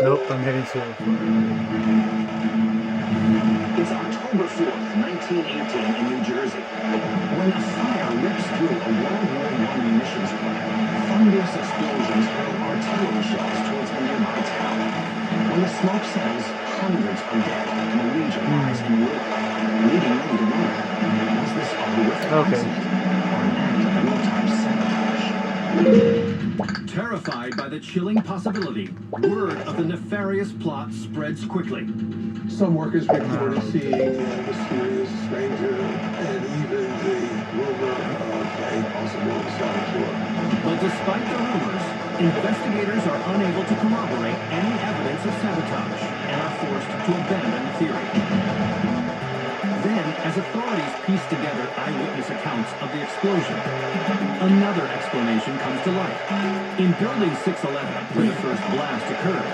Nope, I'm heading to. It's October 4th, 1918 in New Jersey. When a fire rips through a World War I munitions plant, thunderous explosions hurl artillery shells towards a nearby town. When the smoke settles, hundreds are dead and the region lies in ruin, leading many to wonder, was this a horrific accident or an act of wartime sabotage? Terrified by the chilling possibility, word of the nefarious plot spreads quickly. Some workers reported seeing a mysterious stranger and even the rumor of a possible saboteur. But despite the rumors, investigators are unable to corroborate any evidence of sabotage and are forced to abandon the theory. Then, as authorities piece together eyewitness accounts of the explosion, another explanation comes to light. In Building 611, where the first blast occurred,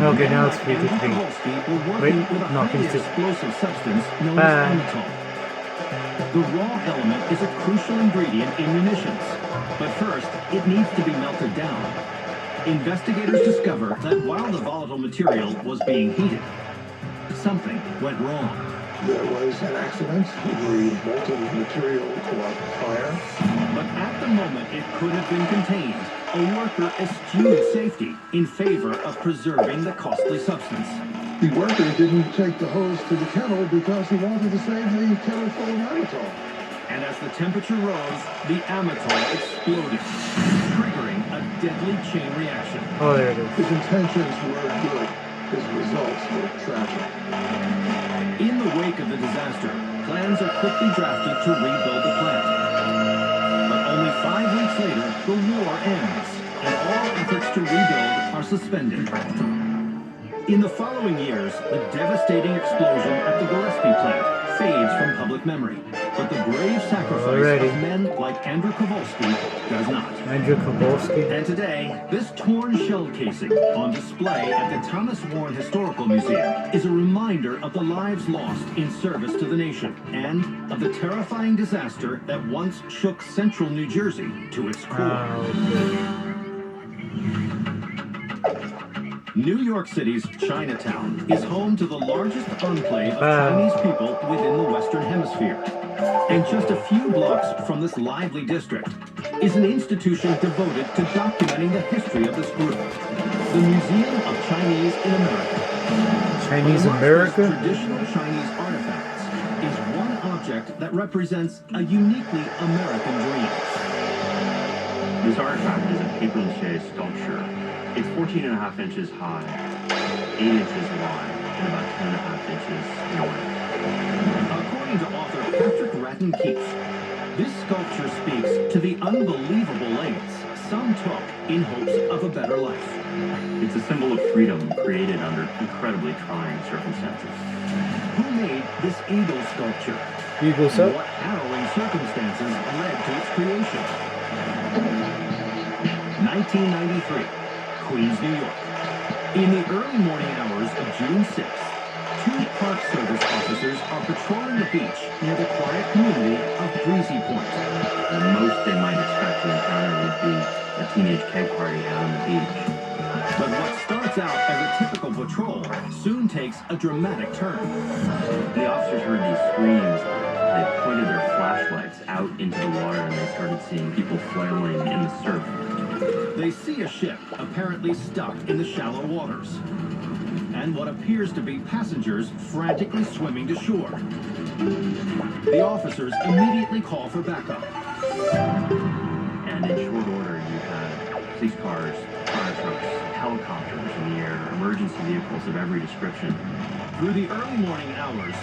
Okay, now it's free to and think. Kowalski were working with a no, highly he's just. explosive substance known as amatol. The raw element is a crucial ingredient in munitions, but first, it needs to be melted down. Investigators discover that while the volatile material was being heated, something went wrong. There was an accident. The molten material caught fire. But at the moment it could have been contained, a worker eschewed safety in favor of preserving the costly substance. The worker didn't take the hose to the kettle because he wanted to save the kettle full of amatol. And as the temperature rose, the amatol exploded, triggering a deadly chain reaction. Oh, there it is. His intentions were good. His results were tragic. In the wake of the disaster, plans are quickly drafted to rebuild the plant. But only 5 weeks later, the war ends, and all efforts to rebuild are suspended. In the following years, the devastating explosion at the Gillespie plant fades from public memory. But the brave sacrifice of men like Andrew Kowalski does not. Andrew Kowalski. And today, this torn shell casing on display at the Thomas Warren Historical Museum is a reminder of the lives lost in service to the nation and of the terrifying disaster that once shook central New Jersey to its core. New York City's Chinatown is home to the largest enclave of Chinese people within the Western Hemisphere. And just a few blocks from this lively district is an institution devoted to documenting the history of this group, the Museum of Chinese in America. Chinese America? Traditional Chinese artifacts is one object that represents a uniquely American dream. This artifact is a papier-mâché sculpture. It's 14.5 inches high, 8 inches wide, and about 10.5 inches in length. According to author Patrick Ratton Keefe, this sculpture speaks to the unbelievable lengths some took in hopes of a better life. It's a symbol of freedom created under incredibly trying circumstances. Who made this eagle sculpture? Eagle And what harrowing circumstances led to its creation? 1993, Queens, New York. In the early morning hours of June 6th, 2 Park Service officers are patrolling the beach near the quiet community of Breezy Point. The most they might expect to encounter would be a teenage keg party out on the beach. But what starts out as a typical patrol soon takes a dramatic turn. The officers heard these screams. They pointed their flashlights out into the water and they started seeing people flailing in the surf. They see a ship apparently stuck in the shallow waters, and what appears to be passengers frantically swimming to shore. The officers immediately call for backup. And in short order, you had police cars, fire trucks, helicopters in the air, emergency vehicles of every description. Through the early morning hours,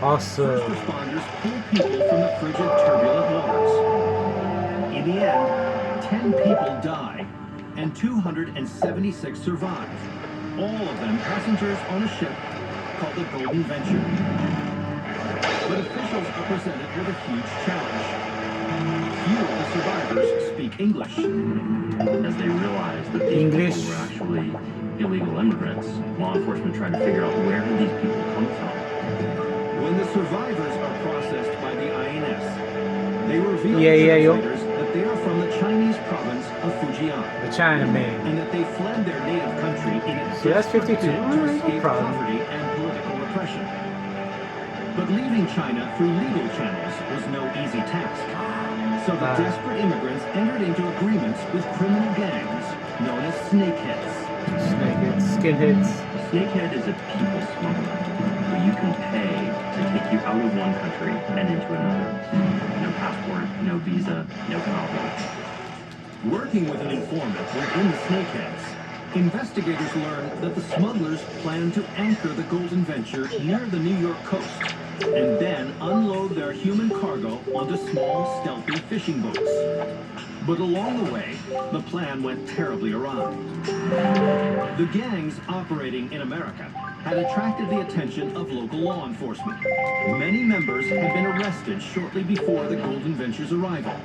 Awesome. first responders pull people from the frigid, turbulent waters. In the end, 10 people die, and 276 survive. All of them passengers on a ship called the Golden Venture. But officials are presented with a huge challenge. Few of the survivors speak English. As they realized that these English. people were actually illegal immigrants, law enforcement tried to figure out where did these people come from. When the survivors are processed by the INS, they reveal Yeah, to yo. translators that they are from the Chinese province of Fujian, The Chinaman. and that they fled their native country in a So that's desperate 52. bid All to right, no escape problem. poverty and political repression. But leaving China through legal channels was no easy task. So the desperate immigrants entered into agreements with criminal gangs known as snakeheads. Snakeheads, skinheads. Snakehead is a people smuggler who you can pay to take you out of one country and into another. No passport, no visa, no problem. Working with an informant within the snakeheads, investigators learned that the smugglers planned to anchor the Golden Venture near the New York coast and then unload their human cargo onto small, stealthy fishing boats. But along the way, the plan went terribly awry. The gangs operating in America had attracted the attention of local law enforcement. Many members had been arrested shortly before the Golden Venture's arrival,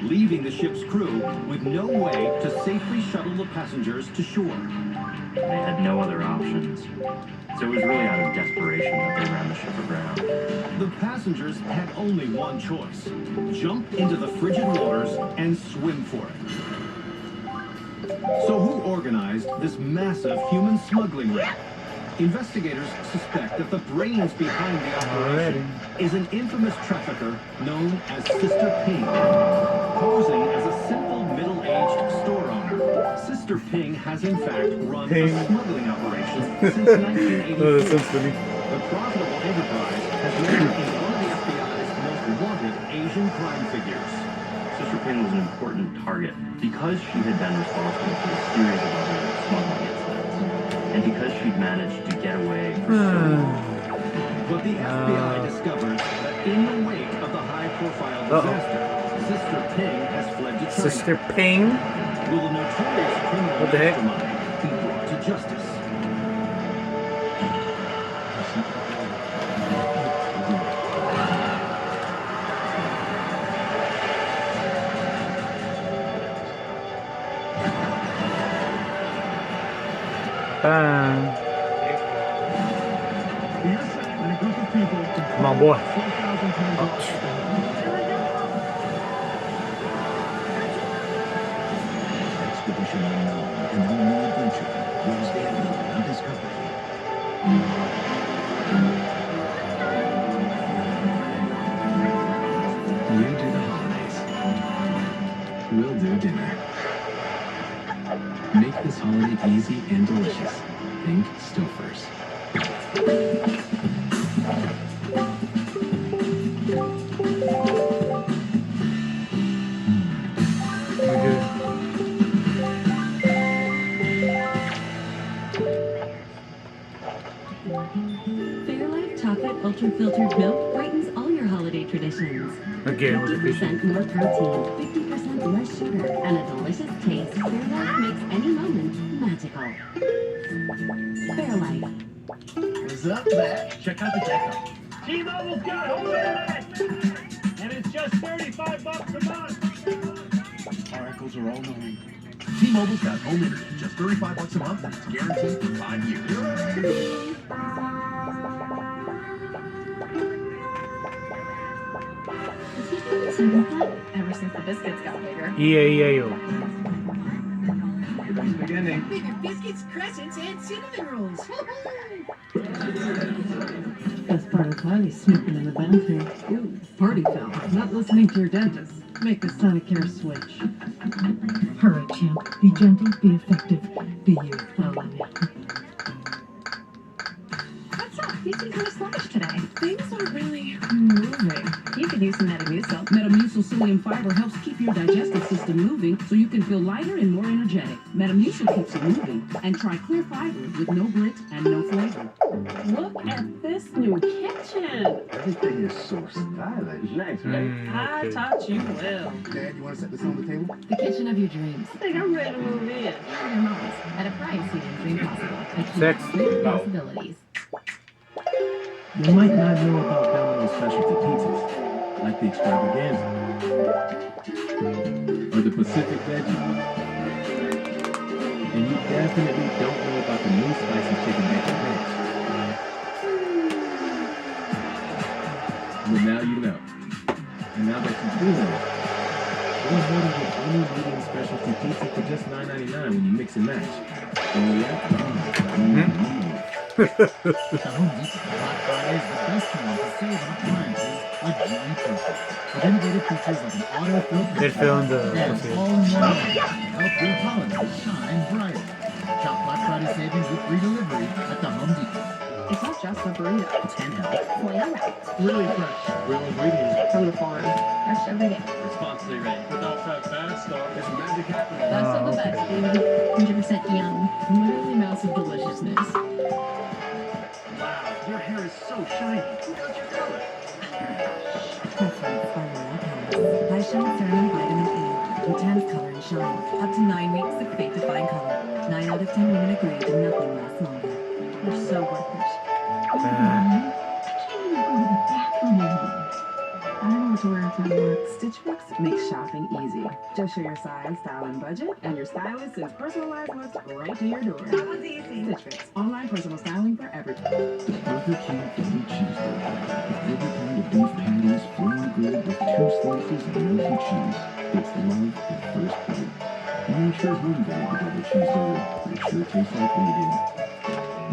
leaving the ship's crew with no way to safely shuttle the passengers to shore. They had no other options. So it was really out of desperation that they ran the ship aground. The passengers had only one choice: jump into the frigid waters and swim for it. So who organized this massive human smuggling ring? Investigators suspect that the brains behind the operation is an infamous trafficker known as Sister Ping. Posing as a simple middle-aged store owner, Sister Ping has in fact run a smuggling operation since 1984. Oh, that sounds funny. The profitable enterprise has made her into one of the FBI's most wanted Asian crime figures. Sister Ping was an important target because she had been responsible for a series of other smuggling incidents, and because she'd managed to get away for so long. But the FBI discovers that in the wake of the high-profile disaster, Sister Ping has fled to China. Sister Ping. Will the notorious criminal What the heck? mastermind be brought to justice? Come on, boy. Expedition unknown and the new adventure was the element of discovery. You do the holidays. We'll do dinner. Make this holiday easy and delicious. Think Stouffer's. Fairlife Chocolate Ultra Filtered Milk brightens all your holiday traditions. Again with the fishing. 50% more protein, 50% less sugar, and a delicious taste. Fairlife makes any moment magical. Fairlife. What's up, Matt? Check out the deck. T-Mobile's got home internet, and it's just $35 a month. Articles are all knowing. T-Mobile's got home internet, just $35 a month, and it's guaranteed for 5 years. Ever since the biscuits got bigger. yo. Beginning. Bigger biscuits, crescents, and cinnamon rolls. Best part of Kylie snooping in the bathroom. Ooh, party foul. Not listening to your dentist. Make the Sonicare switch. Hurry, champ. Be gentle, be effective, be you. I'll love you. What's up? You seem kind of sluggish today. Things are really moving. You could use some Metamucil. Metamucil psyllium fiber helps keep your digestive system moving so you can feel lighter and more energetic. Metamucil keeps you moving. And try clear fiber with no grit and no flavor. Look at this new kitchen. Everything is so stylish. Nice, right? I taught you well. Dad, you want to set this on the table? The kitchen of your dreams. I think I'm ready to move in. Your mom's at a price you didn't dream possible. Sex. Possibilities. You might not know about Domino's specialty pizzas, like the extravaganza. or the Pacific veggie. And you definitely don't know about the new spicy chicken bacon ranch. But now you know. And now that you do know, go ahead and get any medium specialty pizza for just $9.99 when you mix and match. And yeah, The Home Depot Black Friday is the best time to save on appliances like giant pieces. With innovative features like an auto-fill They're filling the and all in one line to help your holidays shine brighter. Shop Black Friday savings with free delivery at the Home Depot. It's not just a burrito. It's handheld. Foil wrapped. Really fresh. Real ingredients. From the farm. Fresh every day. Responsibly ready. Without that bad stuff, it's magic happening. Best of the okay. best, baby. 100% yum. Literally massive deliciousness. Wow, your hair is so shiny. Who got your color? Preference by Royal Paris. By Shine Serum Vitamin E. Intense color and shine. Up to 9 weeks of fate-defying color. 9 out of 10 women agree that nothing lasts longer. They're so worth it. Uh, I don't know what to wear after work. Stitchfix makes shopping easy. Just show your size, style, and budget, and your stylist sends personalized looks right to your door. That was easy. Stitch Fix. Online personal styling for everyone. The Burger King Philly cheesesteak. Every kind of beef patties, flowing good with 2 slices of melty cheese. It's love at first bite. I'm not sure who invented the double cheeseburger, but it sure tastes like we did.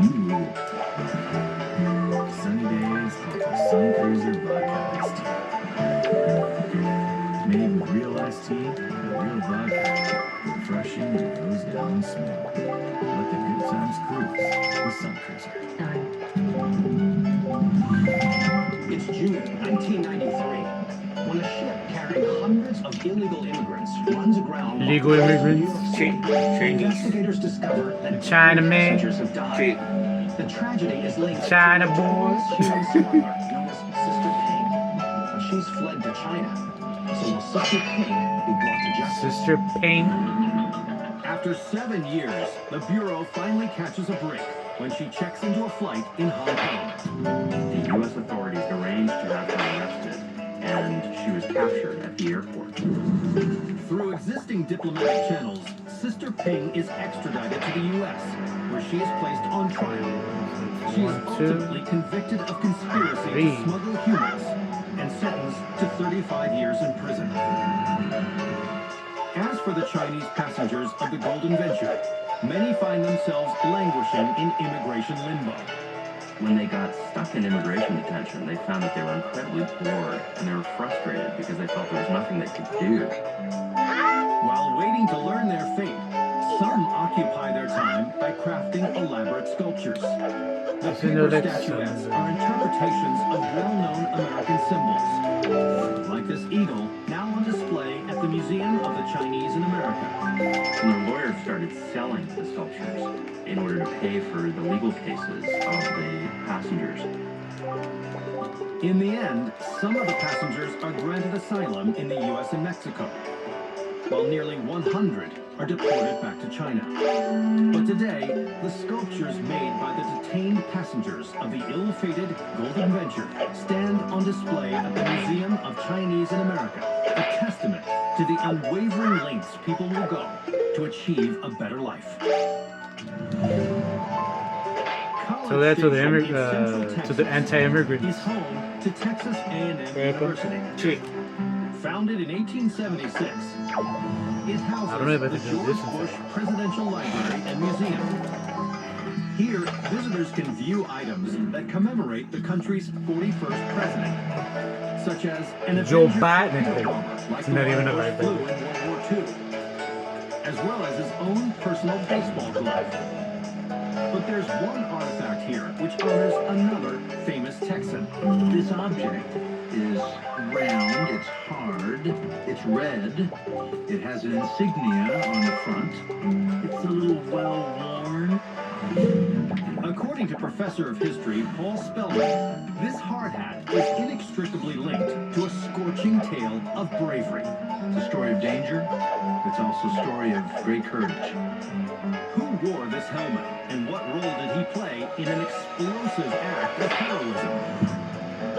You rule. sunny days call for Sun Cruiser vodka iced tea. Made with real iced tea and real vodka. Refreshing and goes down smooth. Let the good times cruise with Sun Cruiser. It's June 1993 when a ship carrying hundreds of illegal immigrants runs aground. Illegal immigrants? Chinese. Investigators discover that Chinaman. passengers have died. The tragedy is linked China to a boy. human smuggler known as Sister Ping. But she's fled to China. So will Sister Ping be brought to justice? Sister Ping. After 7 years, the Bureau finally catches a break when she checks into a flight in Hong Kong. The U.S. authorities arranged to have her arrested, and she was captured at the airport. Through existing diplomatic channels, Sister Ping is extradited to the U.S., where she is placed on trial. She is 1, 2, ultimately convicted of conspiracy 3. to smuggle humans and sentenced to 35 years in prison. As for the Chinese passengers of the Golden Venture, many find themselves languishing in immigration limbo. When they got stuck in immigration detention, they found that they were incredibly bored and they were frustrated because they felt there was nothing they could do. While waiting to learn their fate, some occupy their time by crafting elaborate sculptures. The paper statuettes are interpretations of well-known American symbols, like this eagle now on display at the Museum of the Chinese in America. And the lawyers started selling the sculptures in order to pay for the legal cases of the passengers. In the end, some of the passengers are granted asylum in the U.S. and Mexico, while nearly 100 are deported back to China. But today, the sculptures made by the detained passengers of the ill-fated Golden Venture stand on display at the Museum of Chinese in America, a testament to the unwavering lengths people will go to achieve a better life. So that's to the to the anti-immigrants. is home to Texas A&M University. Founded in 1876, it houses I don't know if I the can do George this. Bush Presidential Library and Museum. Here, visitors can view items that commemorate the country's 41st president, such as an Joe Avenger Biden. bomber like It's the not one even a Bush library. flew in World War II, as well as his own personal baseball glove. But there's one artifact here which honors another famous Texan. This object is round, it's hard, it's red, it has an insignia on the front, it's a little well-worn. According to Professor of History Paul Spellman, this hard hat is inextricably linked to a scorching tale of bravery. It's a story of danger, it's also a story of great courage. Who wore this helmet, and what role did he play in an explosive act of heroism?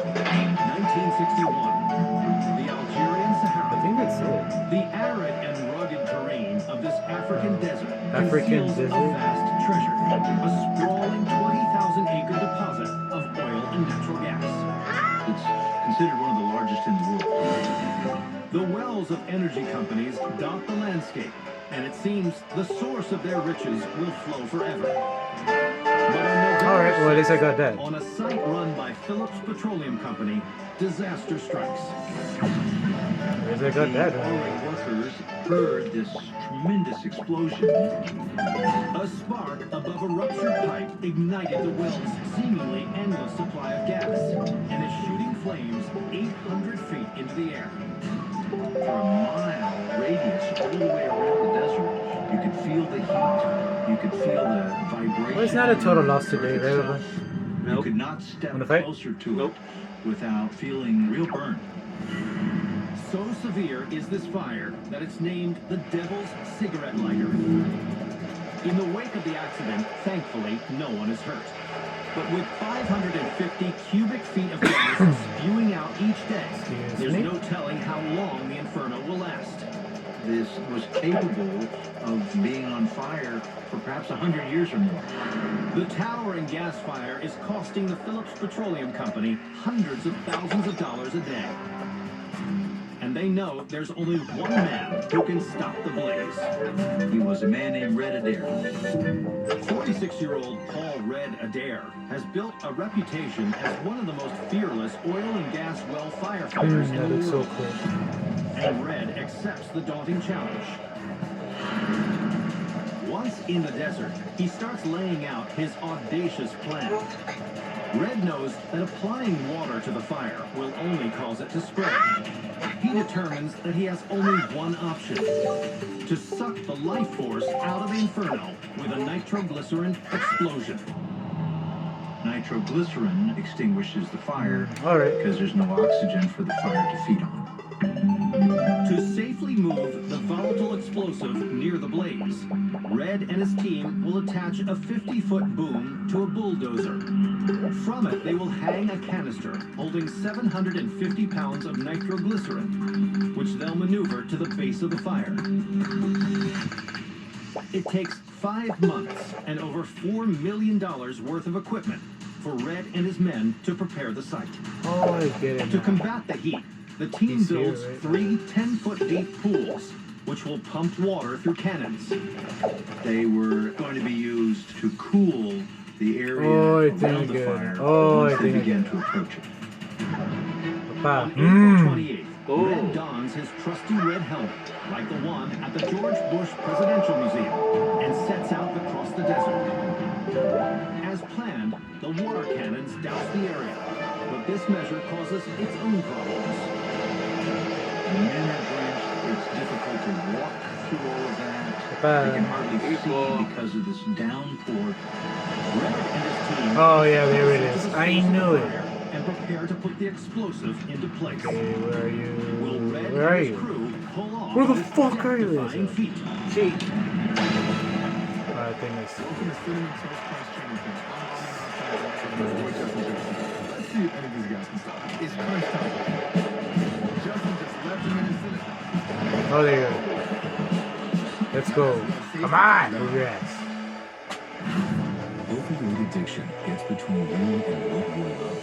1961, the Algerian Sahara. I think that's it. The arid and rugged terrain of this African desert African conceals desert? a vast treasure, a sprawling 20,000-acre deposit of oil and natural gas. It's considered one of the largest in the world. The wells of energy companies dot the landscape, and it seems the source of their riches will flow forever. But on November Alright, well, at least I got that. on a site run by Phillips Petroleum Company, disaster strikes. At least I got that. The oil workers heard this tremendous explosion. A spark above a ruptured pipe ignited the well's seemingly endless supply of gas, and is shooting flames 800 feet into the air. For a mile radius all the way around the desert, you could feel the heat. You could feel the vibration. Well, it's not a total loss today, right? itself. You Nope. could not step Wanna fight? closer to Nope. it without feeling real burn. So severe is this fire that it's named the Devil's Cigarette Lighter. In the wake of the accident, thankfully, no one is hurt. But with 550 cubic feet of gas spewing out each day, Excuse there's me? no telling how long the inferno will last. This was capable of being on fire for perhaps 100 years or more. The towering gas fire is costing the Phillips Petroleum Company hundreds of thousands of dollars a day. And they know there's only one man who can stop the blaze. He was a man named Red Adair. 46-year-old Paul Red Adair has built a reputation as one of the most fearless oil and gas well firefighters That in the looks so world. cool. And Red accepts the daunting challenge. Once in the desert, he starts laying out his audacious plan. Red knows that applying water to the fire will only cause it to spread. He determines that he has only one option: to suck the life force out of the inferno with a nitroglycerin explosion. Nitroglycerin extinguishes the fire Alright. because there's no oxygen for the fire to feed on. To safely move the volatile explosive near the blaze, Red and his team will attach a 50-foot boom to a bulldozer. From it, they will hang a canister holding 750 pounds of nitroglycerin, which they'll maneuver to the base of the fire. It takes 5 months and over $4 million worth of equipment for Red and his men to prepare the site. Oh, I get it. To now. combat the heat, the team He's here, builds right? 3 10-foot deep pools, which will pump water through cannons. They were going to be used to cool the area Oh, I think I around the get it. fire Oh, I once they think I began get to approach it. Papa. On April 28th, Oh. Red dons his trusty red helmet, like the one at the George Bush Presidential Museum, and sets out across the desert. As planned, the water cannons douse the area, but this measure causes its own problems. The men are drenched. It's difficult to walk through all of that. Papa. They can hardly see Equal. because of this downpour. Red and his team Oh, yeah, there it get to is. the I source of knew the it. fire and prepare to put the explosive into place. Okay, where are Will you? Red Where are and his you? crew pull off Where the this fuck are you, death-defying Lisa? feat? Cheat. I think it's. Welcome to Cinnamon Toast Crunch Championship. I'm on the outside. Let's see if any of these guys can stop it. It's crunch time. Justin just left him in his finish. Oh, there you go. Let's go. Come on, move your ass. Opioid addiction gets between you and what you love.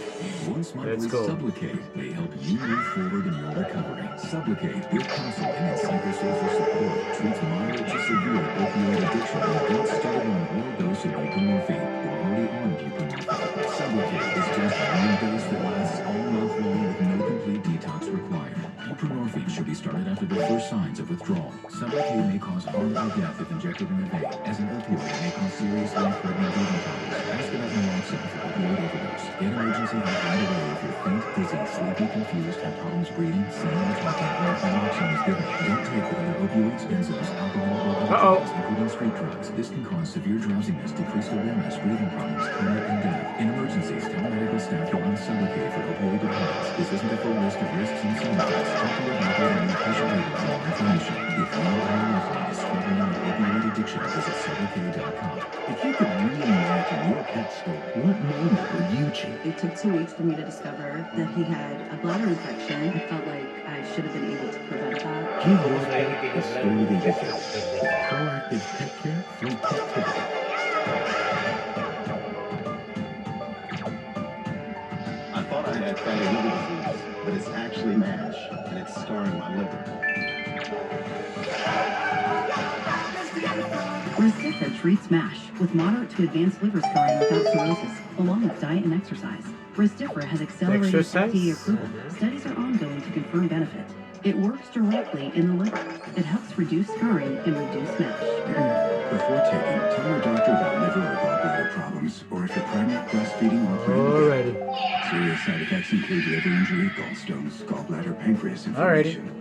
One smart Let's with go. Sublocade may help you move forward in your recovery. Sublocade, with counseling and psychosocial support, treats moderate to severe opioid addiction and gets started on an oral dose of buprenorphine. You're already on buprenorphine. Sublocade is just one dose that lasts all month long with no complete detox required. Buprenorphine should be started after the first signs of withdrawal. Sublocade may cause harm or death if injected in the vein. As an opioid, it may cause serious life-threatening breathing problems. Ask about naloxone for opioid overdose. Get emergency help right away if you're faint, dizzy, sleepy, confused, have problems breathing, seeing or talking, or if naloxone is given. Don't take with other opioids, benzos, alcohol, or other drugs, including street drugs. This can cause severe drowsiness, decreased awareness, breathing problems, coma, and death. In emergencies, tell medical staff you're on Sublocade for opioid dependence. This isn't a full list of risks and side effects. Talk to your doctor and your patient label for more information. If you or your loved one is struggling with opioid addiction, visit Sublocade.com. If you could reimagine your pet story, what moment would you choose? It took 2 weeks for me to discover that he had a bladder infection. I felt like I should have been able to prevent that. Give your pet the story they deserve. Proactive pet care through Petivity. I thought I had fatty liver disease, but it's actually MASH, and it's scarring my liver. Restifra treats MASH with moderate to advanced liver scarring without cirrhosis, along with diet and exercise. Restifra has accelerated Exercise? FDA approval. Studies are ongoing to confirm benefit. It works directly in the liver. It helps reduce scarring and reduce MASH. Before taking, tell your doctor about liver or gallbladder problems, or if you're pregnant, breastfeeding, or planning to Alrighty. be. Serious side effects include liver injury, gallstones, gallbladder, pancreas inflammation.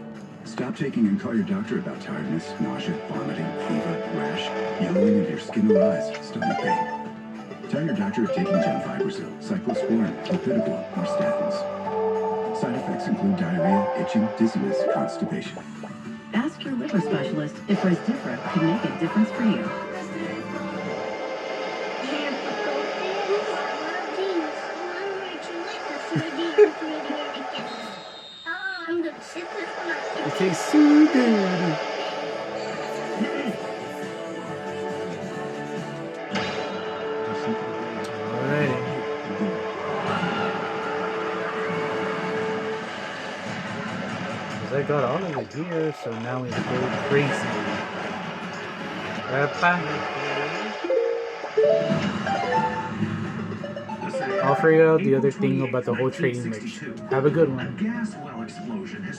Stop taking and call your doctor about tiredness, nausea, vomiting, fever, rash, yellowing of your skin or eyes, stomach pain. Tell your doctor if taking gemfibrozil, cyclosporin, clopidogrel, or statins. Side effects include diarrhea, itching, dizziness, constipation. Ask your liver specialist if Restifra can make a difference for you. It tastes so good. Alrighty. Because I got all of it here, so now we go crazy. I'll figure out the other thing about the whole trading mix. Have a good one. A gas well explosion has